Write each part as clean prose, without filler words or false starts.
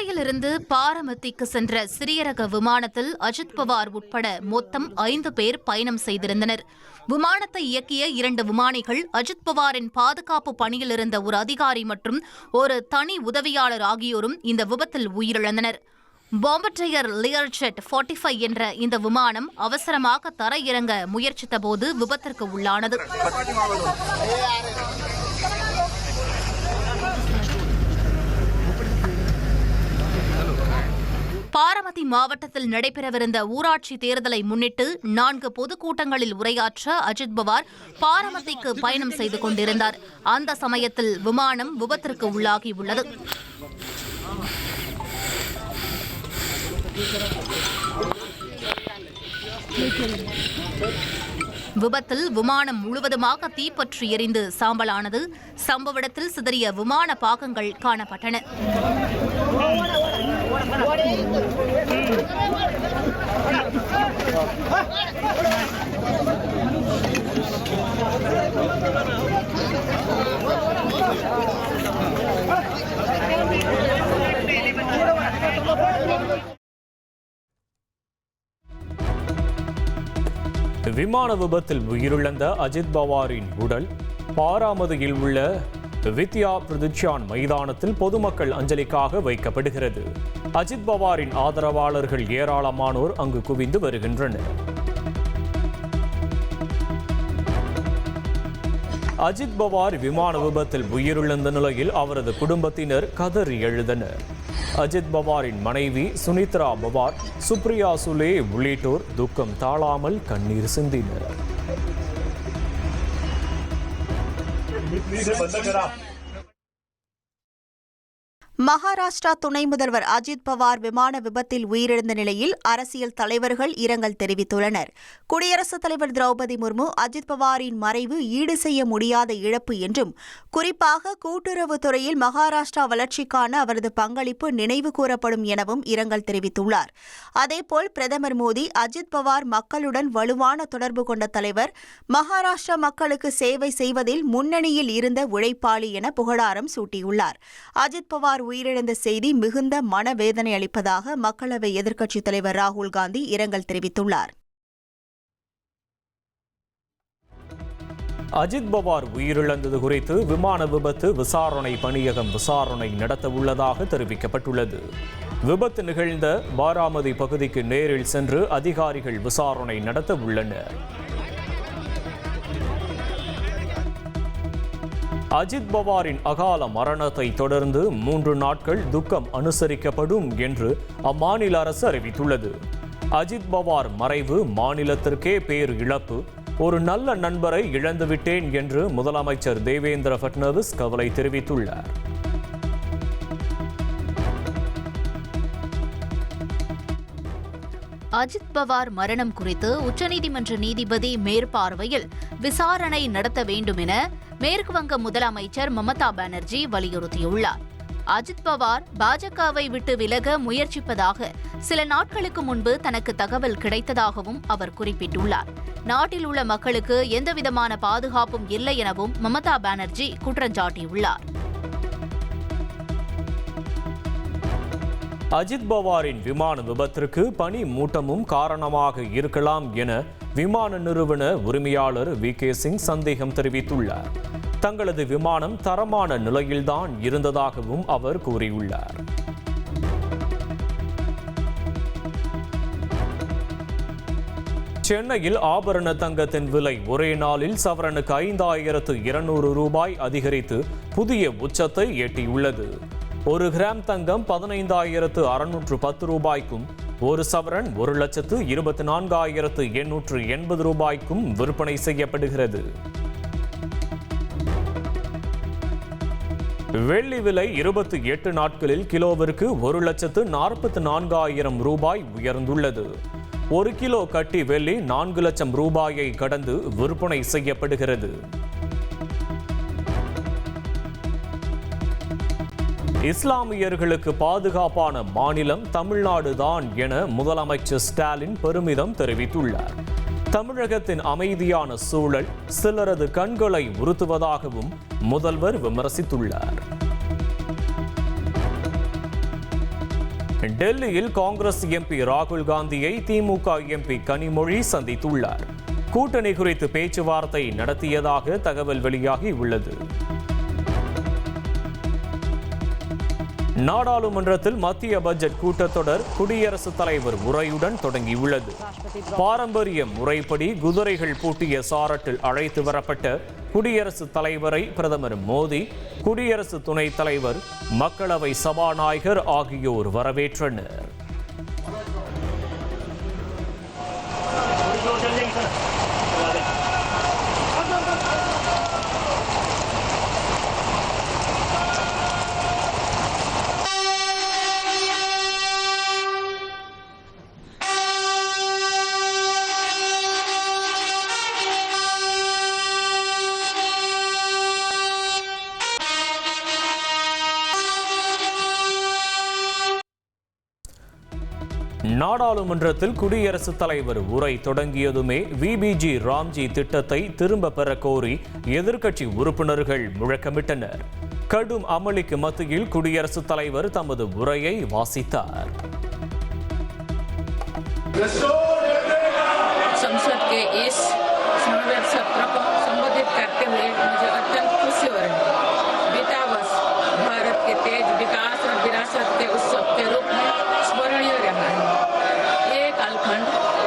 மும்பையிலிருந்து பாரமத்திக்கு சென்ற சிறிய ரக விமானத்தில் அஜித் பவார் உட்பட மொத்தம் 5 பேர் பயணம் செய்திருந்தனர். விமானத்தை இயக்கிய 2 விமானிகள், அஜித் பவாரின் பாதுகாப்பு பணியில் இருந்த ஒரு அதிகாரி மற்றும் ஒரு தனி உதவியாளர் ஆகியோரும் இந்த விபத்தில் உயிரிழந்தனர். பாம்பர்டயர் லியர்ஜெட் 45 என்ற இந்த விமானம் அவசரமாக தரையிறங்க முயற்சித்தபோது விபத்திற்கு உள்ளானது. பாரமதி மாவட்டத்தில் நடைபெறவிருந்த ஊராட்சி தேர்தலை முன்னிட்டு 4 பொதுக்கூட்டங்களில் உரையாற்ற அஜித் பவார் பாரமதிக்கு பயணம் செய்து கொண்டிருந்தார். அந்த சமயத்தில் விமானம் விபத்திற்கு உள்ளாகியுள்ளது. விபத்தில் விமானம் முழுவதுமாக தீப்பற்றி எரிந்து சாம்பலானது. சம்பவ இடத்தில் சிதறிய விமான பாகங்கள் காணப்பட்டன. விமான விபத்தில் உயிரிழந்த அஜித் பவாரின் உடல் பாராமதியில் உள்ள வித்யா பிரதிச்சான் மைதானத்தில் பொதுமக்கள் அஞ்சலிக்காக வைக்கப்படுகிறது. அஜித் பவாரின் ஆதரவாளர்கள் ஏராளமானோர் அங்கு குவிந்து வருகின்றனர். அஜித் பவார் விமான விபத்தில் உயிரிழந்த நிலையில் அவரது குடும்பத்தினர் கதறி எழுந்தனர். அஜித் பவாரின் மனைவி சுனித்ரா பவார், சுப்ரியா சுலே உள்ளிட்டோர் துக்கம் தாழாமல் கண்ணீர் சிந்தினர். மகாராஷ்டிரா துணை முதல்வர் அஜித் பவார் விமான விபத்தில் உயிரிழந்த நிலையில் அரசியல் தலைவர்கள் இரங்கல் தெரிவித்துள்ளனர். குடியரசுத் தலைவர் திரௌபதி முர்மு அஜித் பவாரின் மறைவு ஈடு செய்ய முடியாத இழப்பு என்றும், குறிப்பாக கூட்டுறவுத்துறையில் மகாராஷ்டிரா வளர்ச்சிக்கான அவரது பங்களிப்பு நினைவு கூறப்படும் எனவும் இரங்கல் தெரிவித்துள்ளார். அதேபோல் பிரதமர் மோடி அஜித் பவார் மக்களுடன் வலுவான தொடர்பு கொண்ட தலைவர், மகாராஷ்டிரா மக்களுக்கு சேவை செய்வதில் முன்னணியில் இருந்த உழைப்பாளி என புகழாரம் சூட்டியுள்ளார். அஜித் பவார் உயிரிழந்த செய்தி மிகுந்த மனவேதனை அளிப்பதாக மக்களவை எதிர்க்கட்சித் தலைவர் ராகுல் காந்தி இரங்கல் தெரிவித்துள்ளார். அஜித் பவார் உயிரிழந்தது குறித்து விமான விபத்து விசாரணை பணியகம் விசாரணை நடத்த உள்ளதாக தெரிவிக்கப்பட்டுள்ளது. விபத்து நிகழ்ந்த பாராமதி பகுதிக்கு நேரில் சென்று அதிகாரிகள் விசாரணை நடத்த உள்ளனர். அஜித் பவாரின் அகால மரணத்தை தொடர்ந்து 3 நாட்கள் துக்கம் அனுசரிக்கப்படும் என்று அம்மாநில அரசு அறிவித்துள்ளது. அஜித் பவார் மறைவு மாநிலத்திற்கே பேர் இழப்பு, ஒரு நல்ல நண்பரை இழந்துவிட்டேன் என்று முதலமைச்சர் தேவேந்திர ஃபட்னவிஸ் கவலை தெரிவித்துள்ளார். அஜித் பவார் மரணம் குறித்து உச்சநீதிமன்ற நீதிபதி மேற்பார்வையில் விசாரணை நடத்த வேண்டும் என மேற்கு வங்க முதலமைச்சர் மமதா பானர்ஜி வலியுறுத்தியுள்ளார். அஜித் பவார் பாஜகவை விட்டு விலக முயற்சிப்பதாக சில நாட்களுக்கு முன்பு தனக்கு தகவல் கிடைத்ததாகவும் அவர் குறிப்பிட்டுள்ளார். நாட்டில் உள்ள மக்களுக்கு எந்தவிதமான பாதுகாப்பும் இல்லை எனவும் மமதா பானர்ஜி குற்றஞ்சாட்டியுள்ளார். அஜித் பவாரின் விமான விபத்திற்கு பனி மூட்டமும் காரணமாக இருக்கலாம் என விமான நிறுவன உரிமையாளர் வி.கே. சிங் சந்தேகம் தெரிவித்துள்ளார். தங்களது விமானம் தரமான நிலையில்தான் இருந்ததாகவும் அவர் கூறியுள்ளார். சென்னையில் ஆபரண தங்கத்தின் விலை ஒரே நாளில் சவரனுக்கு 5,200 ரூபாய் அதிகரித்து புதிய உச்சத்தை எட்டியுள்ளது. 1 கிராம் தங்கம் 15,610 ரூபாய்க்கும், 1 சவரன் 1,24,880 ரூபாய்க்கும் விற்பனை செய்யப்படுகிறது. வெள்ளி விலை 28 நாட்களில் கிலோவிற்கு 1,44,000 ரூபாய் உயர்ந்துள்ளது. 1 கிலோ கட்டி வெள்ளி 4 லட்சம் ரூபாயை கடந்து விற்பனை செய்யப்படுகிறது. இஸ்லாமியர்களுக்கு பாதுகாப்பான மாநிலம் தமிழ்நாடுதான் என முதலமைச்சர் ஸ்டாலின் பெருமிதம் தெரிவித்துள்ளார். தமிழகத்தின் அமைதியான சூழல் சிலரது கண்களை உறுத்துவதாகவும் முதல்வர் விமர்சித்துள்ளார். டெல்லியில் காங்கிரஸ் எம்பி ராகுல் காந்தியை திமுக எம்பி கனிமொழி சந்தித்துள்ளார். கூட்டணி குறித்து பேச்சுவார்த்தை நடத்தியதாக தகவல் வெளியாகி உள்ளது. நாடாளுமன்றத்தில் மத்திய பட்ஜெட் கூட்டத்தொடர் குடியரசுத் தலைவர் உரையுடன் தொடங்கியுள்ளது. பாரம்பரிய முறைப்படி குதிரைகள் பூட்டிய சாரட்டில் அழைத்து வரப்பட்ட குடியரசுத் தலைவரை பிரதமர் மோடி, குடியரசு துணைத் தலைவர், மக்களவை சபாநாயகர் ஆகியோர் வரவேற்றனர். நாடாளுமன்றத்தில் குடியரசுத் தலைவர் உரை தொடங்கியதுமே விபிஜி ராம்ஜி திட்டத்தை திரும்ப பெற கோரி எதிர்க்கட்சி உறுப்பினர்கள் முழக்கமிட்டனர். கடும் அமளிக்கு மத்தியில் குடியரசுத் தலைவர் தமது உரையை வாசித்தார். संसद के इस समावेश सत्र को संबोधित करते हुए मुझे अत्यंत खुशी हो रही है। बीता वर्ष भारत के तेज विकास और विरासत के उत्सव के रूप में स्मरणीय रहा है। ये कालखंड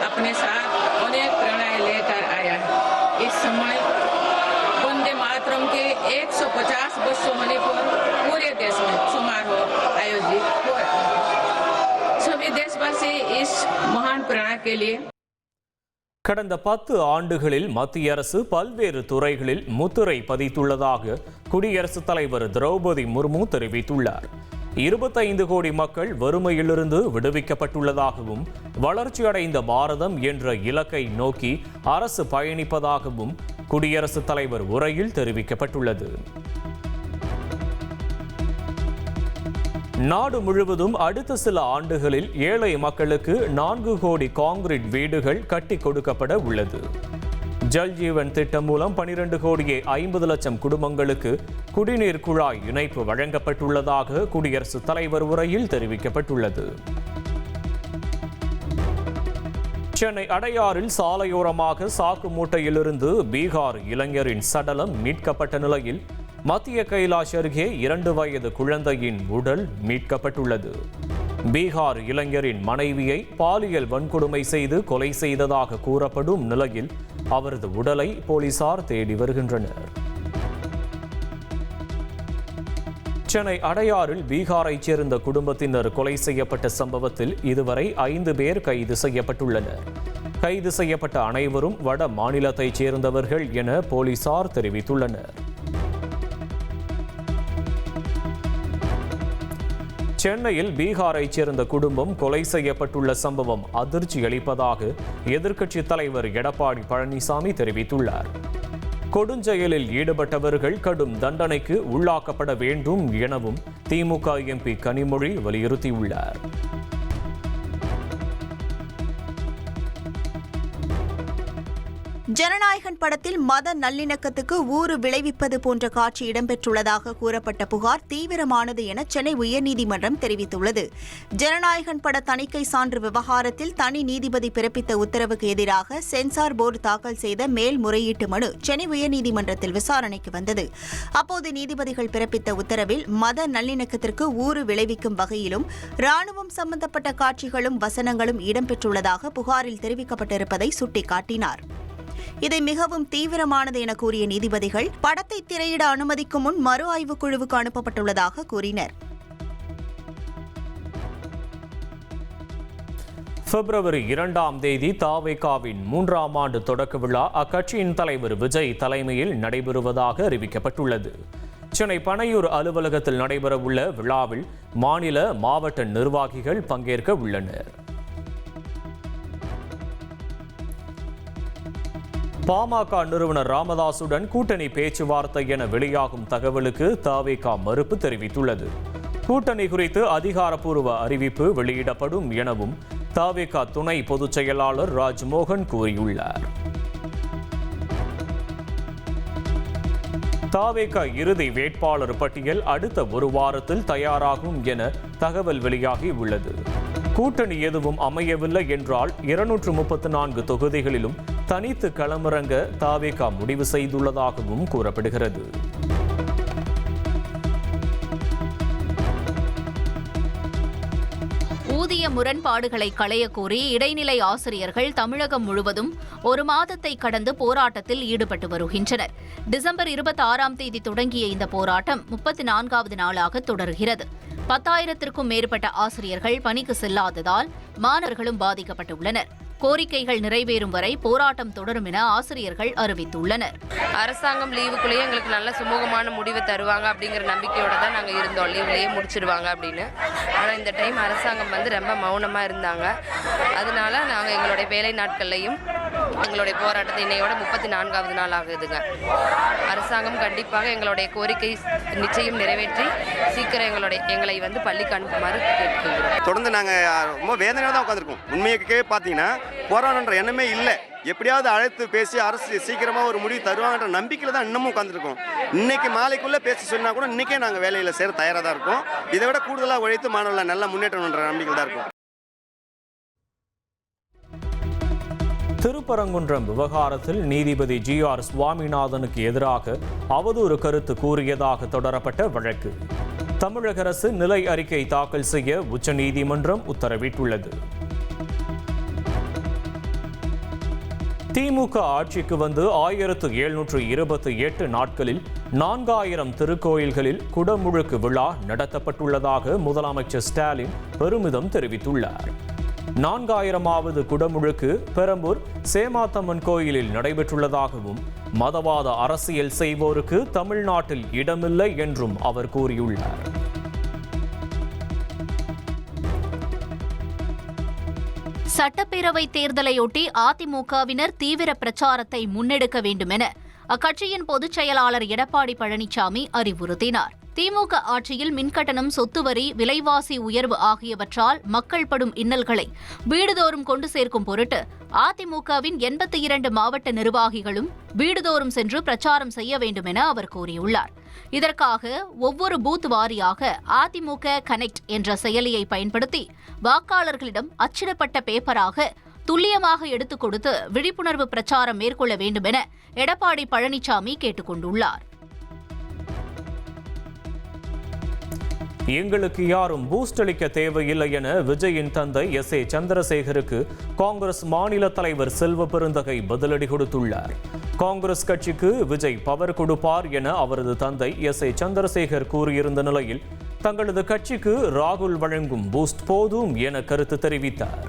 अपने साथ अनेक प्रेरणाएं लेकर आया है। इस समय वंदे मातरम के 150 वर्ष होने पर पूरे देश में समारोह आयोजित हो रहा है। सभी देशवासी इस महान प्रेरणा के लिए கடந்த 10 ஆண்டுகளில் மத்திய அரசு பல்வேறு துறைகளில் முத்திரை பதித்துள்ளதாக குடியரசுத் தலைவர் திரௌபதி முர்மு தெரிவித்துள்ளார். 25 கோடி மக்கள் வறுமையிலிருந்து விடுவிக்கப்பட்டுள்ளதாகவும் வளர்ச்சியடைந்த பாரதம் என்ற இலக்கை நோக்கி அரசு பயணிப்பதாகவும் குடியரசுத் தலைவர் உரையில் தெரிவிக்கப்பட்டுள்ளது. நாடு முழுவதும் அடுத்த சில ஆண்டுகளில் ஏழை மக்களுக்கு 4 கோடி கான்கிரீட் வீடுகள் கட்டி கொடுக்கப்பட உள்ளது. ஜல் ஜீவன் திட்டம் மூலம் 12 கோடியே 50 லட்சம் குடும்பங்களுக்கு குடிநீர் குழாய் இணைப்பு வழங்கப்பட்டுள்ளதாக குடியரசுத் தலைவர் உரையில் தெரிவிக்கப்பட்டுள்ளது. சென்னை அடையாறில் சாலையோரமாக சாக்கு மூட்டையிலிருந்து பீகார் இளைஞரின் சடலம் மீட்கப்பட்ட நிலையில் மத்திய கைலாஷ் அருகே 2 வயது குழந்தையின் உடல் மீட்கப்பட்டுள்ளது. பீகார் இளைஞரின் மனைவியை பாலியல் வன்கொடுமை செய்து கொலை செய்ததாக கூறப்படும் நிலையில் அவரது உடலை போலீசார் தேடி வருகின்றனர். சென்னை அடையாறில் பீகாரைச் சேர்ந்த குடும்பத்தினர் கொலை செய்யப்பட்ட சம்பவத்தில் இதுவரை 5 பேர் கைது செய்யப்பட்டுள்ளனர். கைது செய்யப்பட்ட அனைவரும் வட மாநிலத்தைச் சேர்ந்தவர்கள் என போலீசார் தெரிவித்துள்ளனர். சென்னையில் பீகாரைச் சேர்ந்த குடும்பம் கொலை செய்யப்பட்டுள்ள சம்பவம் அதிர்ச்சி அளிப்பதாக எதிர்க்கட்சித் தலைவர் எடப்பாடி பழனிசாமி தெரிவித்துள்ளார். கொடுஞ்செயலில் ஈடுபட்டவர்கள் கடும் தண்டனைக்கு உள்ளாக்கப்பட வேண்டும் எனவும் திமுக எம்பி கனிமொழி வலியுறுத்தியுள்ளார். ஜனநாயகன் படத்தில் மத நல்லிணக்கத்துக்கு ஊறு விளைவிப்பது போன்ற காட்சி இடம்பெற்றுள்ளதாக கூறப்பட்ட புகார் தீவிரமானது என சென்னை உயர்நீதிமன்றம் தெரிவித்துள்ளது. ஜனநாயகன் பட தணிக்கை சான்று விவகாரத்தில் தனி நீதிபதி பிறப்பித்த உத்தரவுக்கு எதிராக சென்சார் போர்டு தாக்கல் செய்த மேல்முறையீட்டு மனு சென்னை உயர்நீதிமன்றத்தில் விசாரணைக்கு வந்தது. அப்போது நீதிபதிகள் பிறப்பித்த உத்தரவில் மத நல்லிணக்கத்திற்கு ஊறு விளைவிக்கும் வகையிலும் ராணுவம் சம்பந்தப்பட்ட காட்சிகளும் வசனங்களும் இடம்பெற்றுள்ளதாக புகாரில் தெரிவிக்கப்பட்டிருப்பதை சுட்டிக்காட்டினார். இதை மிகவும் தீவிரமானது என கூறிய நீதிபதிகள் படத்தை திரையிட அனுமதிக்கும் முன் மறு ஆய்வுக் குழுவுக்கு அனுப்பப்பட்டுள்ளதாக கூறினர். பிப்ரவரி 2ஆம் தேதி தாவேகாவின் 3ஆம் ஆண்டு தொடக்க விழா அக்கட்சியின் தலைவர் விஜய் தலைமையில் நடைபெறுவதாக அறிவிக்கப்பட்டுள்ளது. சென்னை பனையூர் அலுவலகத்தில் நடைபெறவுள்ள விழாவில் மாநில, மாவட்ட நிர்வாகிகள் பங்கேற்க உள்ளனர். பாமக நிறுவனர் ராமதாசுடன் கூட்டணி பேச்சுவார்த்தை என வெளியாகும் தகவலுக்கு தவேகா மறுப்பு தெரிவித்துள்ளது. கூட்டணி குறித்து அதிகாரப்பூர்வ அறிவிப்பு வெளியிடப்படும் எனவும் தவேகா துணை பொதுச் செயலாளர் ராஜ்மோகன் கூறியுள்ளார். தவேகா இறுதி வேட்பாளர் பட்டியல் அடுத்த ஒரு வாரத்தில் தயாராகும் என தகவல் வெளியாகி உள்ளது. கூட்டணி எதுவும் அமையவில்லை என்றால் 234 தொகுதிகளிலும் தனித்து களமிறங்க தாவேகா முடிவு செய்துள்ளதாகவும் கூறப்படுகிறது. ஊதிய முரண்பாடுகளை களையக்கோரி இடைநிலை ஆசிரியர்கள் தமிழகம் முழுவதும் ஒரு மாதத்தை கடந்து போராட்டத்தில் ஈடுபட்டு வருகின்றனர். டிசம்பர் 26ஆம் தேதி தொடங்கிய இந்த போராட்டம் 34வது நாளாக தொடர்கிறது. 10,000த்திற்கும் மேற்பட்ட ஆசிரியர்கள் பணிக்கு செல்லாததால் மாணவர்களும் பாதிக்கப்பட்டுள்ளனர். கோரிக்கைகள் நிறைவேறும் வரை போராட்டம் தொடரும் என ஆசிரியர்கள் அறிவித்துள்ளனர். அரசாங்கம் லீவுக்குள்ளேயே எங்களுக்கு நல்ல சுமூகமான முடிவை தருவாங்க அப்படிங்கிற நம்பிக்கையோட தான் நாங்கள் இருந்தோம், லீவ்லேயே முடிச்சிடுவாங்க அப்படின்னு. ஆனால் இந்த டைம் அரசாங்கம் ரொம்ப மௌனமாக இருந்தாங்க. அதனால நாங்கள் எங்களுடைய வேலை நாட்கள்லையும் எங்களுடைய போராட்டத்தை இன்னையோட 34வது நாள் ஆகுதுங்க. அரசாங்கம் கண்டிப்பாக எங்களுடைய கோரிக்கை நிச்சயம் நிறைவேற்றி சீக்கிரம் எங்களை பள்ளிக்கு அனுப்புமாறு கேட்டுக்கொள்கிறோம். தொடர்ந்து நாங்கள் ரொம்ப வேதனையாக தான் உட்காந்துருக்கோம். உண்மையை பார்த்தீங்கன்னா போராடன்ற எண்ணமே இல்லை. எப்படியாவது அழைத்து பேசி அரசு சீக்கிரமாக ஒரு முடிவு தருவாங்கன்ற நம்பிக்கையில் தான் இன்னமும் உட்காந்துருக்கோம். இன்னைக்கு மாலைக்குள்ளே பேச சொன்னால் கூட இன்றைக்கே நாங்கள் வேலையில் சேர தயாராக தான் இருக்கோம். இதை விட கூடுதலாக உழைத்து மாணவர்களை நல்ல முன்னேற்றம்ன்ற நம்பிக்கையில் தான் இருக்கும். திருப்பரங்குன்றம் விவகாரத்தில் நீதிபதி GR சுவாமிநாதனுக்கு எதிராக அவதூறு கருத்து கூறியதாக தொடரப்பட்ட வழக்கு. தமிழக அரசு நிலை அறிக்கை தாக்கல் செய்ய உச்சநீதிமன்றம் உத்தரவிட்டுள்ளது. திமுக ஆட்சிக்கு வந்து 1728 நாட்களில் 4000 திருக்கோயில்களில் குடமுழுக்கு விழா நடத்தப்பட்டுள்ளதாக முதலமைச்சர் ஸ்டாலின் பெருமிதம் தெரிவித்துள்ளார். 4000வது குடமுழுக்கு பெரம்பூர் சேமாத்தம்மன் கோயிலில் நடைபெற்றுள்ளதாகவும் மதவாத அரசியல் செய்வோருக்கு தமிழ்நாட்டில் இடமில்லை என்றும் அவர் கூறியுள்ளார். சட்டப்பேரவை தேர்தலையொட்டி அதிமுகவினர் தீவிர பிரச்சாரத்தை முன்னெடுக்க வேண்டும் என அக்கட்சியின் பொதுச் செயலாளர் எடப்பாடி பழனிசாமி அறிவுறுத்தினார். திமுக ஆட்சியில் மின்கட்டணம், சொத்து வரி, விலைவாசி உயர்வு ஆகியவற்றால் மக்கள் படும் இன்னல்களை வீடுதோறும் கொண்டு சேர்க்கும் பொருட்டு அதிமுகவின் 82 மாவட்ட நிர்வாகிகளும் வீடுதோறும் சென்று பிரச்சாரம் செய்ய வேண்டும் என அவர் கூறியுள்ளார். இதற்காக ஒவ்வொரு பூத் வாரியாக அதிமுக கனெக்ட் என்ற செயலியை பயன்படுத்தி வாக்காளர்களிடம் அச்சிடப்பட்ட பேப்பராக துல்லியமாக எடுத்துக் கொடுத்து விழிப்புணர்வு பிரச்சாரம் மேற்கொள்ள வேண்டும் என எடப்பாடி பழனிசாமி கேட்டுக் கொண்டுள்ளார். எங்களுக்கு யாரும் பூஸ்ட் அளிக்க தேவையில்லை என விஜயின் தந்தை SA சந்திரசேகருக்கு காங்கிரஸ் மாநில தலைவர் செல்வ பெருந்தகை பதிலடி கொடுத்துள்ளார். காங்கிரஸ் கட்சிக்கு விஜய் பவர் கொடுப்பார் என அவரது தந்தை SA சந்திரசேகர் கூறியிருந்த நிலையில் தங்களது கட்சிக்கு ராகுல் வழங்கும் பூஸ்ட் போதும் என கருத்து தெரிவித்தார்.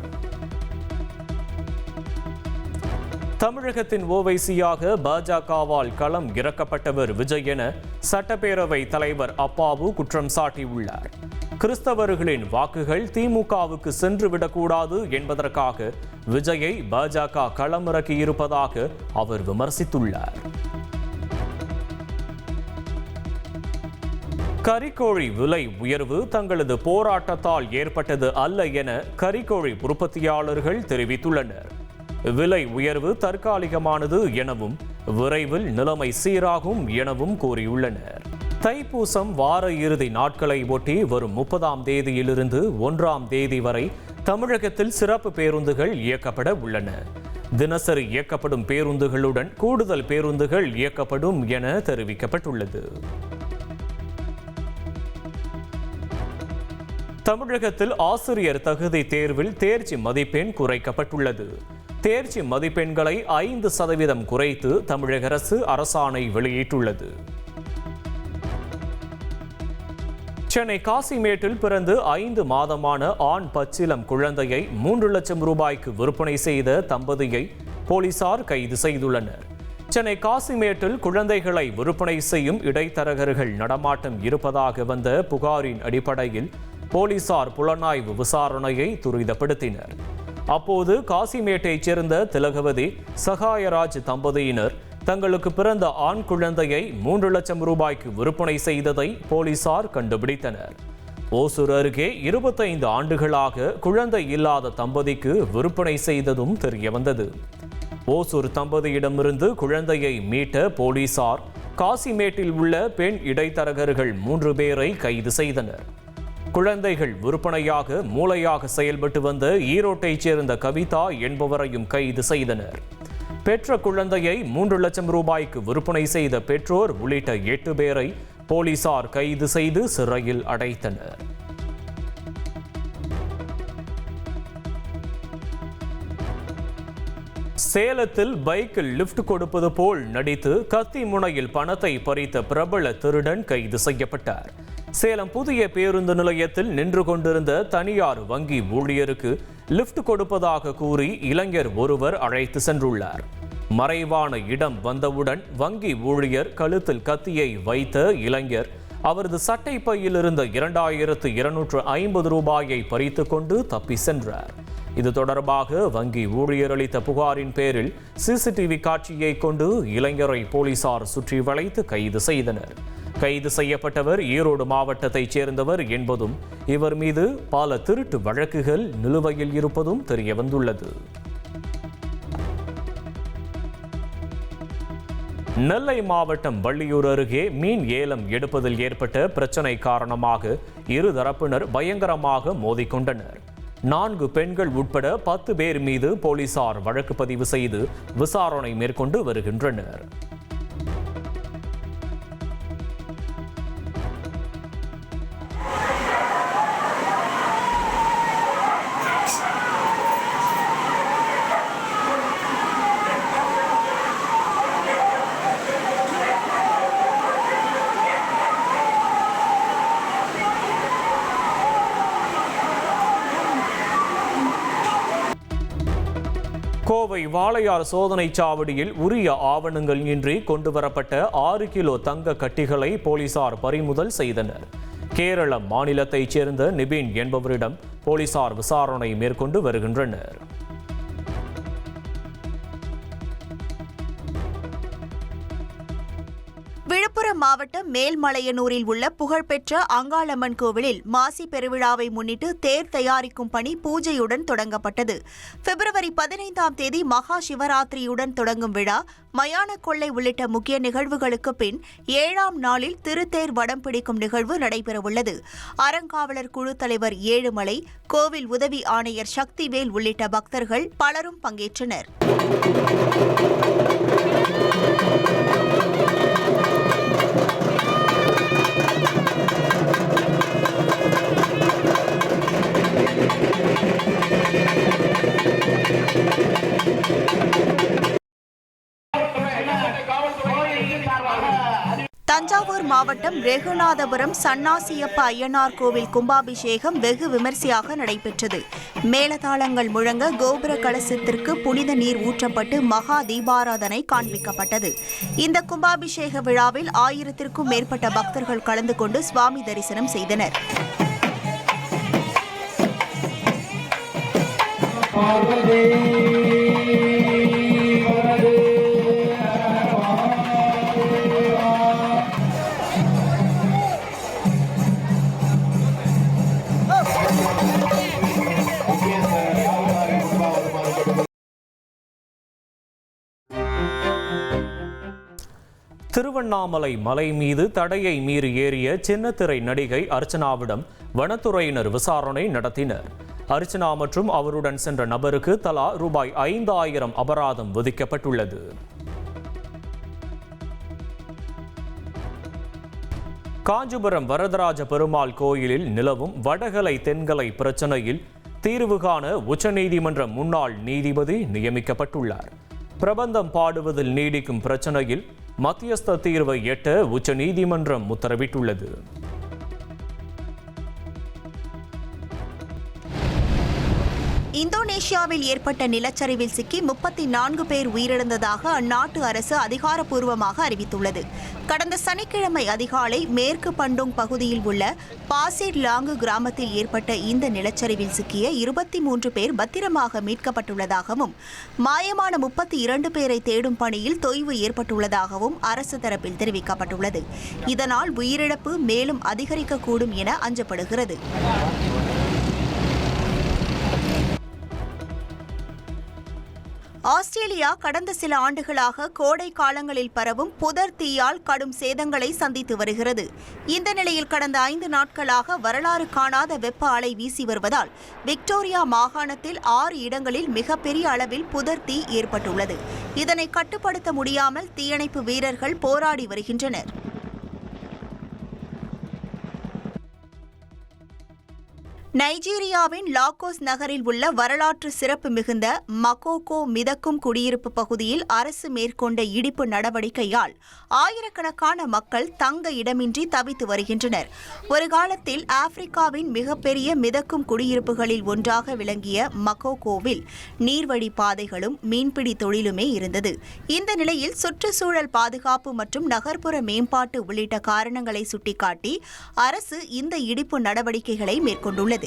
தமிழகத்தின் ஓவைசியாக பாஜகவால் களம் இறக்கப்பட்டவர் விஜய் என சட்டப்பேரவை தலைவர் அப்பாவு குற்றம் சாட்டியுள்ளார். கிறிஸ்தவர்களின் வாக்குகள் திமுகவுக்கு சென்றுவிடக்கூடாது என்பதற்காக விஜயை பாஜக களமிறக்கியிருப்பதாக அவர் விமர்சித்துள்ளார். கறிக்கோழி விலை உயர்வு தங்களது போராட்டத்தால் ஏற்பட்டது அல்ல என கறிக்கோழி உற்பத்தியாளர்கள் தெரிவித்துள்ளனர். விலை உயர்வு தற்காலிகமானது எனவும் விரைவில் நிலைமை சீராகும் எனவும் கூறியுள்ளனர். தைப்பூசம் வார இறுதி நாட்களை ஒட்டி வரும் 30ஆம் தேதியிலிருந்து 1ஆம் தேதி வரை தமிழகத்தில் சிறப்பு பேருந்துகள் இயக்கப்பட உள்ளன. தினசரி இயக்கப்படும் பேருந்துகளுடன் கூடுதல் பேருந்துகள் இயக்கப்படும் என தெரிவிக்கப்பட்டுள்ளது. தமிழகத்தில் ஆசிரியர் தகுதி தேர்வில் தேர்ச்சி மதிப்பெண் குறைக்கப்பட்டுள்ளது. தேர்ச்சி மதிப்பெண்களை 5% குறைத்து தமிழக அரசு அரசாணை வெளியிட்டுள்ளது. சென்னை காசிமேட்டில் பிறந்து 5 மாதமான ஆண் பச்சிலம் குழந்தையை 3 லட்சம் ரூபாய்க்கு விற்பனை செய்த தம்பதியை போலீசார் கைது செய்துள்ளனர். சென்னை காசிமேட்டில் குழந்தைகளை விற்பனை செய்யும் இடைத்தரகர்கள் நடமாட்டம் இருப்பதாக வந்த புகாரின் அடிப்படையில் போலீசார் புலனாய்வு விசாரணையை துரிதப்படுத்தினர். அப்போது காசிமேட்டைச் சேர்ந்த திலகவதி சகாயராஜ் தம்பதியினர் தங்களுக்கு பிறந்த ஆண் குழந்தையை 3 லட்சம் ரூபாய்க்கு விற்பனை செய்ததை போலீசார் கண்டுபிடித்தனர். ஓசூர் அருகே 25 ஆண்டுகளாக குழந்தை இல்லாத தம்பதிக்கு விற்பனை செய்ததும் தெரியவந்தது. ஓசூர் தம்பதியிடமிருந்து குழந்தையை மீட்ட போலீசார் காசிமேட்டில் உள்ள பெண் இடைத்தரகர்கள் 3 பேரை கைது செய்தனர். குழந்தைகள் விற்பனையாக மூளையாக செயல்பட்டு வந்த ஈரோட்டைச் சேர்ந்த கவிதா என்பவரையும் கைது செய்தனர். பெற்ற குழந்தையை 3 லட்சம் ரூபாய்க்கு விற்பனை செய்த பெற்றோர் உள்ளிட்ட 8 பேரை போலீசார் கைது செய்து சிறையில் அடைத்தனர். சேலத்தில் பைக்கில் லிப்ட் கொடுப்பது போல் நடித்து கத்தி முனையில் பணத்தை பறித்த பிரபல திருடன் கைது செய்யப்பட்டார். சேலம் புதிய பேருந்து நிலையத்தில் நின்று கொண்டிருந்த தனியார் வங்கி ஊழியருக்கு லிப்ட் கொடுப்பதாக கூறி இளைஞர் ஒருவர் அழைத்து சென்றுள்ளார். மறைவான இடம் வந்தவுடன் வங்கி ஊழியர் கழுத்தில் கத்தியை வைத்த இளைஞர் அவரது சட்டை பையில் இருந்த 2250 ரூபாயை பறித்து கொண்டு தப்பி சென்றார். இது தொடர்பாக வங்கி ஊழியர் அளித்த புகாரின் பேரில் சிசிடிவி காட்சியை கொண்டு இளைஞரை போலீசார் சுற்றி வளைத்து கைது செய்தனர். கைது செய்யப்பட்டவர் ஈரோடு மாவட்டத்தைச் சேர்ந்தவர் என்பதும் இவர் மீது பல திருட்டு வழக்குகள் நிலுவையில் இருப்பதும் தெரியவந்துள்ளது. நெல்லை மாவட்டம் வள்ளியூர் அருகே மீன் ஏலம் எடுப்பதில் ஏற்பட்ட பிரச்சனை காரணமாக இரு தரப்பினர் பயங்கரமாக மோதிக்கொண்டனர். 4 பெண்கள் உட்பட 10 பேர் மீது போலீசார் வழக்கு பதிவு செய்து விசாரணை மேற்கொண்டு வருகின்றனர். கோவை வாளையார் சோதனை சாவடியில் உரிய ஆவணங்கள் இன்றி கொண்டுவரப்பட்ட 6 கிலோ தங்க கட்டிகளை போலீசார் பறிமுதல் செய்தனர். கேரள மாநிலத்தைச் சேர்ந்த நிபின் என்பவரிடம் போலீசார் விசாரணை மேற்கொண்டு வருகின்றனர். விழுப்புரம் மாவட்டம் மேல்மலையனூரில் உள்ள புகழ்பெற்ற அங்காளம்மன் கோவிலில் மாசி பெருவிழாவை முன்னிட்டு தேர் தயாரிக்கும் பணி பூஜையுடன் தொடங்கப்பட்டது. பிப்ரவரி 15ஆம் தேதி மகா சிவராத்திரியுடன் தொடங்கும் விழா மயான கொள்ளை உள்ளிட்ட முக்கிய நிகழ்வுகளுக்கு பின் 7ஆம் நாளில் திருத்தேர் வடம் பிடிக்கும் நிகழ்வு நடைபெறவுள்ளது. அறங்காவலர் குழு தலைவர் ஏழுமலை, கோவில் உதவி ஆணையர் சக்திவேல் உள்ளிட்ட பக்தர்கள் பலரும் பங்கேற்றனர். தஞ்சாவூர் மாவட்டம் ரெகுநாதபுரம் சன்னாசியப்ப ஐயனார் கோவில் கும்பாபிஷேகம் வெகு விமரிசையாக நடைபெற்றது. மேளதாளங்கள் முழங்க கோபுர கலசத்திற்கு புனித நீர் ஊற்றப்பட்டு மகா தீபாராதனை காண்பிக்கப்பட்டது. இந்த கும்பாபிஷேக விழாவில் 1000த்திற்கும் மேற்பட்ட பக்தர்கள் கலந்து கொண்டு சுவாமி தரிசனம் செய்தனர். திருவண்ணாமலை மலை மீது தடையை மீறி ஏறிய சின்னத்திரை நடிகை அர்ச்சனாவிடம் வனத்துறையினர் விசாரணை நடத்தினர். அர்ச்சனா மற்றும் அவருடன் சென்ற நபருக்கு தலா ரூபாய் 5000 அபராதம் விதிக்கப்பட்டுள்ளது. காஞ்சிபுரம் வரதராஜ பெருமாள் கோயிலில் நிலவும் வடகலை தென்கலை பிரச்சனையில் தீர்வு காண உச்சநீதிமன்ற முன்னாள் நீதிபதி நியமிக்கப்பட்டுள்ளார். பிரபந்தம் பாடுவதில் நீடிக்கும் பிரச்சனையில் மத்தியஸ்த தீர்வை எட்ட உச்சநீதிமன்றம் உத்தரவிட்டுள்ளது. இந்தோனேஷியாவில் ஏற்பட்ட நிலச்சரிவில் சிக்கி 34 பேர் உயிரிழந்ததாக அந்நாட்டு அரசு அதிகாரப்பூர்வமாக அறிவித்துள்ளது. கடந்த சனிக்கிழமை அதிகாலை மேற்கு பண்டோங் பகுதியில் உள்ள பாசிர் லாங்கு கிராமத்தில் ஏற்பட்ட இந்த நிலச்சரிவில் சிக்கிய 23 பேர் பத்திரமாக மீட்கப்பட்டுள்ளதாகவும் மாயமான 32 பேரை தேடும் பணியில் தொய்வு ஏற்பட்டுள்ளதாகவும் அரசு தரப்பில் தெரிவிக்கப்பட்டுள்ளது. இதனால் உயிரிழப்பு மேலும் அதிகரிக்கக்கூடும் என அஞ்சப்படுகிறது. ஆஸ்திரேலியா கடந்த சில ஆண்டுகளாக கோடை காலங்களில் பரவும் புதர் தீயால் கடும் சேதங்களை சந்தித்து வருகிறது. இந்த நிலையில் கடந்த 5 நாட்களாக வரலாறு காணாத வெப்ப அலை வீசி வருவதால் விக்டோரியா மாகாணத்தில் 6 இடங்களில் மிகப்பெரிய அளவில் புதர் தீ ஏற்பட்டுள்ளது. இதனை கட்டுப்படுத்த முடியாமல் தீயணைப்பு வீரர்கள் போராடி வருகின்றனர். நைஜீரியாவின் லாகோஸ் நகரில் உள்ள வரலாற்று சிறப்பு மிகுந்த மக்கோகோ மிதக்கும் குடியிருப்பு பகுதியில் அரசு மேற்கொண்ட இடிப்பு நடவடிக்கையால் ஆயிரக்கணக்கான மக்கள் தங்க இடமின்றி தவித்து வருகின்றனர். ஒரு காலத்தில் ஆப்பிரிக்காவின் மிகப்பெரிய மிதக்கும் குடியிருப்புகளில் ஒன்றாக விளங்கிய மக்கோகோவில் நீர்வழி பாதைகளும் மீன்பிடி தொழிலுமே இருந்தது. இந்த நிலையில் சுற்றுச்சூழல் பாதுகாப்பு மற்றும் நகர்ப்புற மேம்பாட்டு உள்ளிட்ட காரணங்களை சுட்டிக்காட்டி அரசு இந்த இடிப்பு நடவடிக்கைகளை மேற்கொண்டுள்ளது.